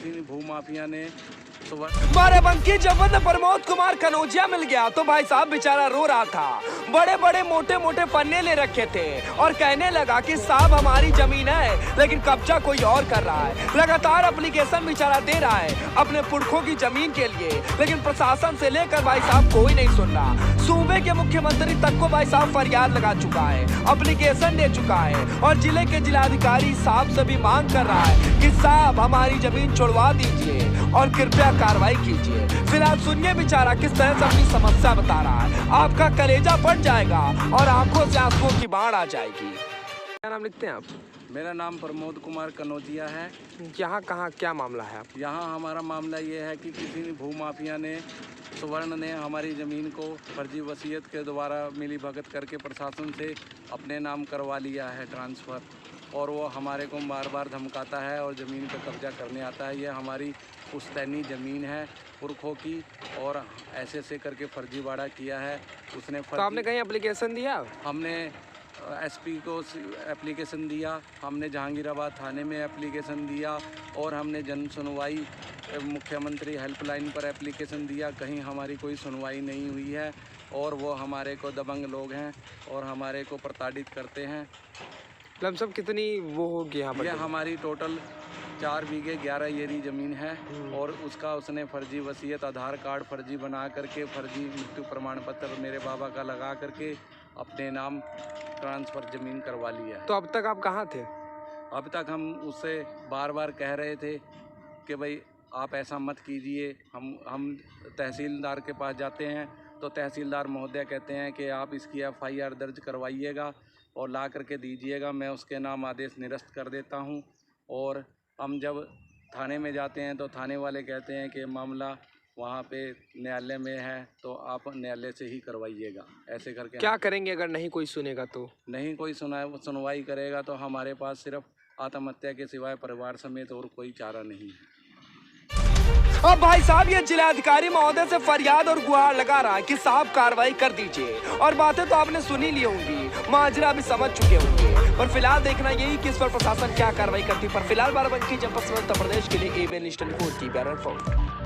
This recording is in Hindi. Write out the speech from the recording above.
किसी भूमाफिया ने बाराबंकी जब प्रमोद कुमार कनौजिया मिल गया तो भाई साहब बेचारा रो रहा था। बड़े बड़े मोटे मोटे पन्ने ले रखे थे और कहने लगा कि साहब हमारी जमीन है लेकिन कब्जा कोई और कर रहा है। लगातार एप्लीकेशन बेचारा दे रहा है अपने पुरखों की जमीन के लिए, लेकिन प्रशासन से लेकर भाई साहब कोई नहीं सुन रहा। सूबे के मुख्यमंत्री तक को भाई साहब फरियाद लगा चुका है, एप्लीकेशन दे चुका है और जिले के जिलाधिकारी साहब से भी मांग कर रहा है कि साहब हमारी जमीन छुड़वा दीजिए और कृपया कार्रवाई कीजिए। फिलहाल सुनिए बेचारा किस तरह से अपनी समस्या बता रहा है। आपका कलेजा फट जाएगा और आंखों से आंसुओं की बाढ़ आ जाएगी। क्या नाम लिखते हैं आप? मेरा नाम प्रमोद कुमार कनौजिया है। यहाँ कहाँ क्या मामला है आप? यहाँ हमारा मामला ये है कि किसी भूमाफिया ने सुवर्ण ने हमारी ज़मीन को फर्जी वसीयत के द्वारा मिली भगत करके प्रशासन से अपने नाम करवा लिया है ट्रांसफ़र, और वो हमारे को बार बार धमकाता है और ज़मीन पर कब्जा करने आता है। ये हमारी पुश्तैनी ज़मीन है पुरखों की, और ऐसे करके फर्जीवाड़ा किया है उसने। तो आपने कहीं एप्लीकेशन दिया? हमने एसपी को एप्लीकेशन दिया, हमने जहांगीराबाद थाने में एप्लीकेशन दिया, और हमने जन सुनवाई मुख्यमंत्री हेल्पलाइन पर एप्लीकेशन दिया। कहीं हमारी कोई सुनवाई नहीं हुई है और वो हमारे को दबंग लोग हैं और हमारे को प्रताड़ित करते हैं। लमसम कितनी वो होगी यहाँ पर? ये हमारी टोटल 4 बीघे 11 येरी ज़मीन है, और उसका उसने फर्जी वसीयत, आधार कार्ड फर्जी बना करके, फर्जी मृत्यु प्रमाण पत्र मेरे बाबा का लगा करके अपने नाम ट्रांसफ़र ज़मीन करवा लिया है। तो अब तक आप कहाँ थे? अब तक हम उससे बार बार कह रहे थे कि भाई आप ऐसा मत कीजिए। हम तहसीलदार के पास जाते हैं तो तहसीलदार महोदय कहते हैं कि आप इसकी FIR दर्ज करवाइएगा और ला करके दीजिएगा, मैं उसके नाम आदेश निरस्त कर देता हूं। और हम जब थाने में जाते हैं तो थाने वाले कहते हैं कि मामला वहाँ पे न्यायालय में है, तो आप न्यायालय से ही करवाइएगा। ऐसे करके क्या करेंगे अगर नहीं कोई सुनेगा तो? नहीं कोई सुनवाई करेगा तो हमारे पास सिर्फ आत्महत्या के सिवाय परिवार समेत और कोई चारा नहीं है। अब भाई साहब ये जिलाधिकारी महोदय से फरियाद और गुहार लगा रहा है कि साहब कार्रवाई कर दीजिए। और बातें तो आपने सुनी ली होंगी, माजरा भी समझ चुके होंगे, पर फिलहाल देखना यही कि इस पर प्रशासन क्या कार्रवाई करती। पर फिलहाल बाराबंकी जनपद उत्तर प्रदेश के लिए ABN न्यूज़ 24 की ब्यूरो रिपोर्ट।